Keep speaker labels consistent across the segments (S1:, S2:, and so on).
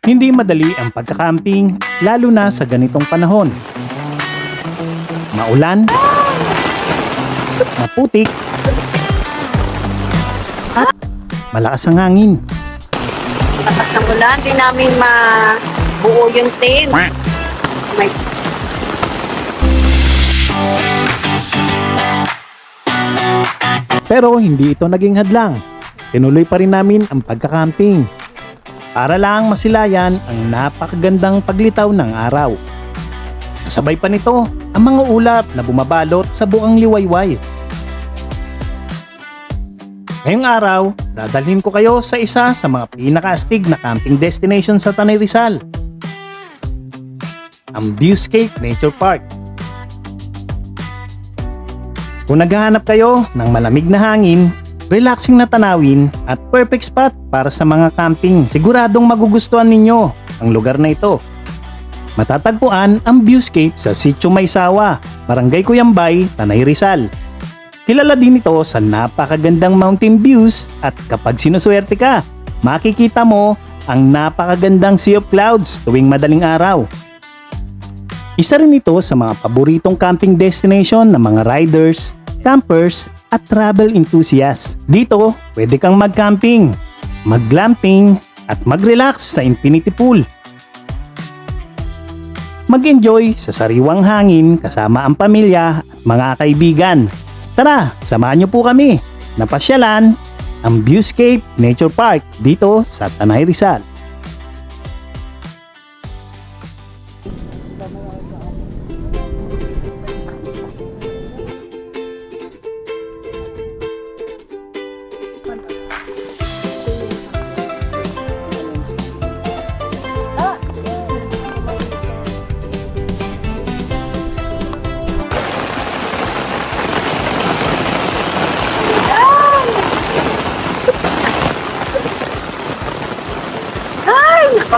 S1: Hindi madali ang pagkakamping, lalo na sa ganitong panahon. Maulan, maputik, at malakas ang hangin.
S2: Tapos ang ulan, di namin mabuo yung tent. May
S1: Pero hindi ito naging hadlang. Tinuloy pa rin namin ang pagkakamping para lang masilayan ang napakagandang paglitaw ng araw. Kasabay pa nito ang mga ulap na bumabalot sa buong liwayway. Ngayong araw, dadalhin ko kayo sa isa sa mga pinakaastig na camping destination sa Tanay Rizal, ang Viewscape Nature Park. Kung naghahanap kayo ng malamig na hangin, relaxing na tanawin at perfect spot para sa mga camping, siguradong magugustuhan ninyo ang lugar na ito. Matatagpuan ang Viewscape sa Sitio Maysawa, Barangay Cuyambay, Tanay Rizal. Kilala din ito sa napakagandang mountain views at kapag sinuswerte ka, makikita mo ang napakagandang sea of clouds tuwing madaling araw. Isa rin ito sa mga paboritong camping destination ng mga riders, campers at travel enthusiasts. Dito, pwede kang mag-camping, mag-glamping at mag-relax sa infinity pool. Mag-enjoy sa sariwang hangin kasama ang pamilya at mga kaibigan. Tara, samahan niyo po kami na pasyalan ang Viewscape Nature Park dito sa Tanay Rizal.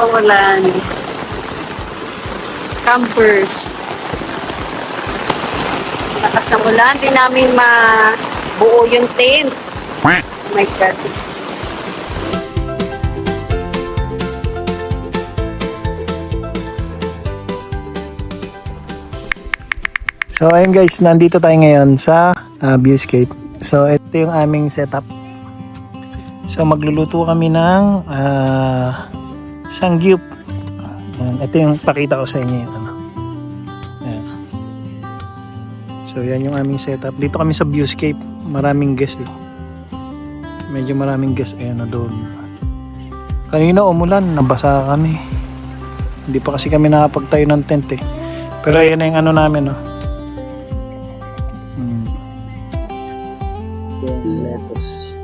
S2: nakawalan. Campers. Lakas ng ulan, di namin mabuo yung tent. Oh my God.
S1: So ayun guys, nandito tayo ngayon sa Viewscape. So ito yung aming setup. So magluluto kami ng sangyup. Ayan, ito yung pakita ko sa inyo yung ano. Ayan. So yan yung aming setup. Dito kami sa Viewscape. Maraming guests eh. Medyo maraming guests. Ayan na doon. Kanina umulan, nabasa kami. Hindi pa kasi kami nakapagtayo ng tent eh. Pero ayan na yung ano namin no. Lettuce.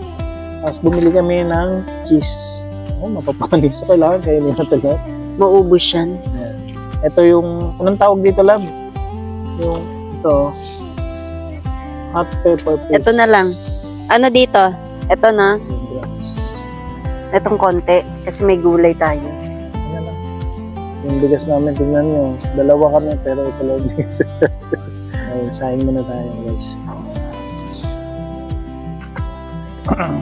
S1: Tapos bumili kami ng cheese. Oh, mapapanis. So, kailangan kayo nila talaga.
S2: Maubos yan.
S1: Ito yung, anong tawag dito, lab? Yung, ito. Hot pepper paste.
S2: Ito na lang. Ano dito? Ito na. Itong konti. Kasi may gulay tayo.
S1: Ano lang. Yung bigas namin, tingnan nyo. Dalawa kami, pero ito lang bigas. Ayun, sayang muna tayo, guys.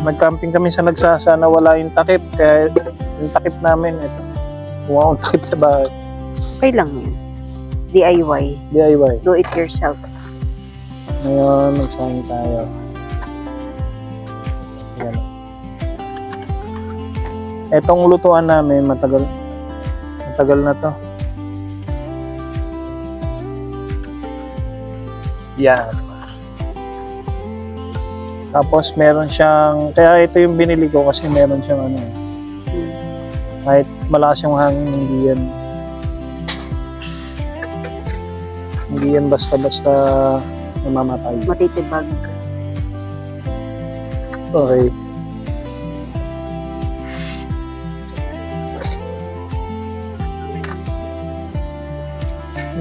S1: Nag-camping kami sa nagsasa na wala yung takip, kaya yung takip namin ito. Wow, takip sa bahay.
S2: Okay lang yan. DIY.
S1: DIY.
S2: Do it yourself.
S1: Ngayon, magsayang tayo. Yan. Etong lutuan namin, matagal na to. Yan. Tapos meron siyang, kaya ito yung binili ko kasi meron siyang ano, kahit malakas yung hangin, hindi yan basta-basta namamatay.
S2: Matitibag.
S1: Okay.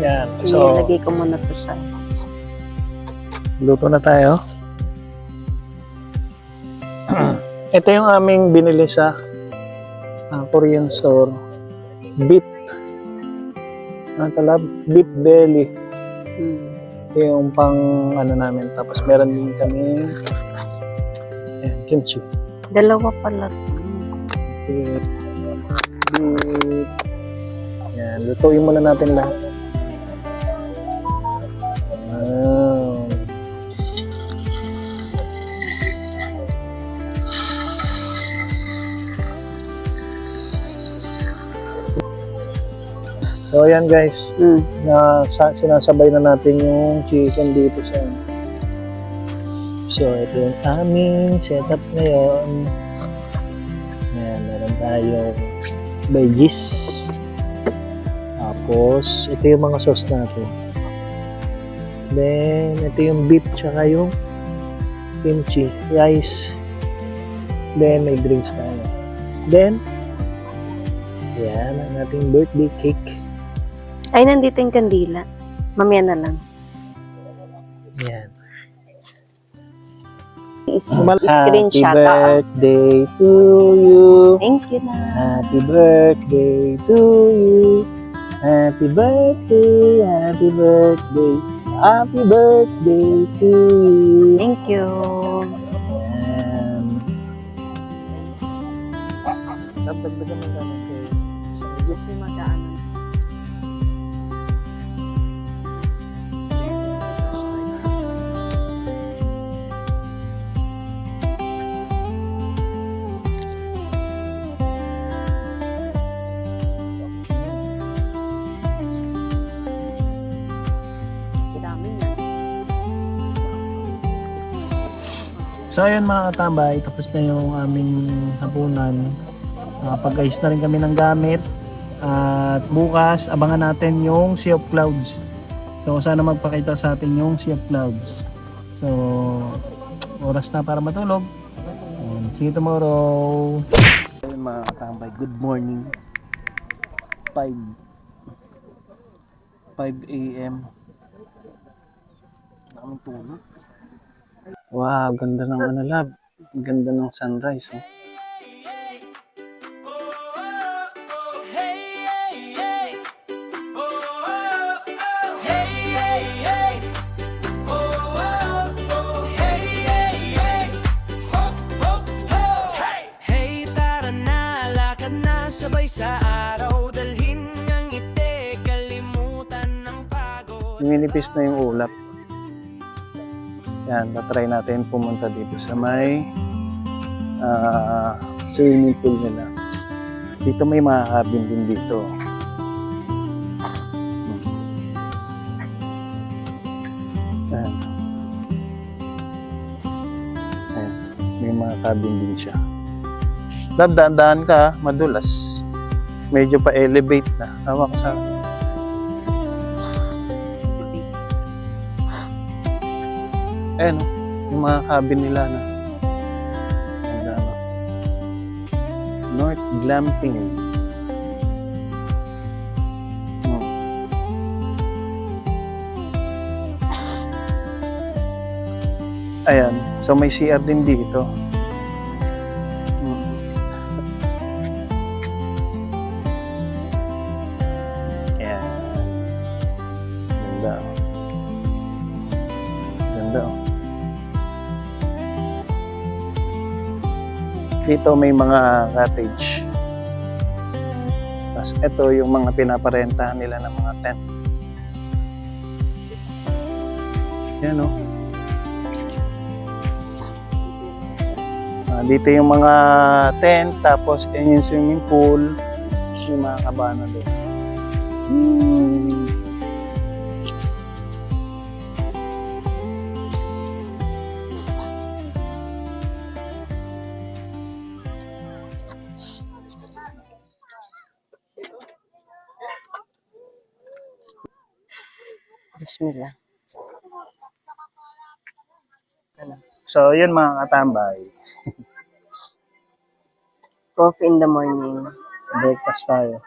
S1: Yan. So,
S2: Ilagay ko muna to sa...
S1: luto na tayo. Ito yung aming binili sa Korean store. Beef. Beef belly. Yung pang ano namin. Tapos meron din kami kimchi.
S2: Dalawa pala.
S1: Beef
S3: lutuin muna natin lahat. Wow. So ayan guys, sinasabay na natin yung chicken dito sa. So ito yung aming setup ngayon. Ayan, meron tayong veggies. Tapos ito yung mga sauce natin. Then ito yung beef tsaka yung kimchi, rice. Then may drinks tayo. Then yan ang ating birthday cake.
S2: Ay, nandito yung kandila. Mamaya na lang.
S3: Yan.
S2: Screenshot.
S3: Happy birthday to you.
S2: Thank you na.
S3: Happy birthday to you. Happy birthday, happy birthday. Happy birthday to you.
S2: Thank you.
S3: Yan. Dagdagan mo namin kayo.
S2: Kasi mag-ano.
S3: So ayun mga katambay, tapos na yung aming hapunan. Pag-ayos na rin kami ng gamit. At bukas, abangan natin yung Sea of Clouds. So sana magpakita sa atin yung Sea of Clouds. So oras na para matulog. And see you tomorrow. Ayun mga katambay, good morning. 5 a.m. Nakaming tulog. Wow, ganda ng ano lab. Ganda ng sunrise. Oh.
S4: Hey, tara na, lakad na sabay sa araw. Dalhin ng ngiti, kalimutan ng pagod.
S3: Minipis na yung ulap. Yan, tatry natin pumunta dito sa may swimming pool nila. Dito may mga cabin din dito. Ayan. Ayan, may mga cabin din siya. Dadaan ka, madulas. Medyo pa-elevate na. Tama ka sa akin. Ayan, yung mga cabin nila na. North Glamping. Ayan, so may CR din dito. Ayan. Ganda. Ganda. Dito may mga cottage. Tapos ito yung mga pinaparentahan nila ng mga tent. Yan o. Dito yung mga tent, tapos yan yung swimming pool. Tapos yung mga kabana doon.
S2: Bismillah.
S3: So, yun mga katambay.
S2: Coffee in the morning.
S3: Breakfast tayo.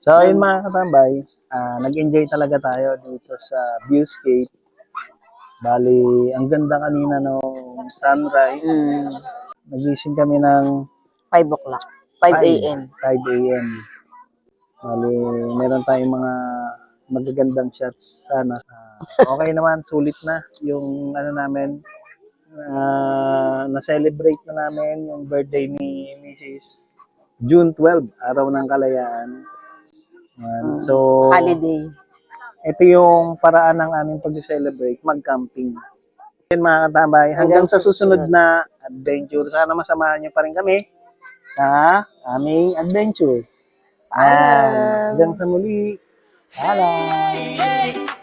S3: So, yun mga katambay. Nag-enjoy talaga tayo dito sa viewscape. Bali, ang ganda kanina nung sunrise. Nagising kami ng
S2: 5 o'clock. 5 a.m.
S3: 5 a.m. Bali, meron tayong mga magagandang shots sana. Okay naman, sulit na yung ano namin. Na-celebrate na namin yung birthday ni Mrs. June 12, araw ng kalayaan. Yan. So,
S2: Holiday.
S3: ito yung paraan ng aming pag-celebrate, mag-camping. Yan mga katambay, hanggang sa susunod na adventure. Sana masamahan nyo pa rin kami sa aming adventure.
S2: Paalam.
S3: Hanggang sa muli. Paalam.
S4: Hey,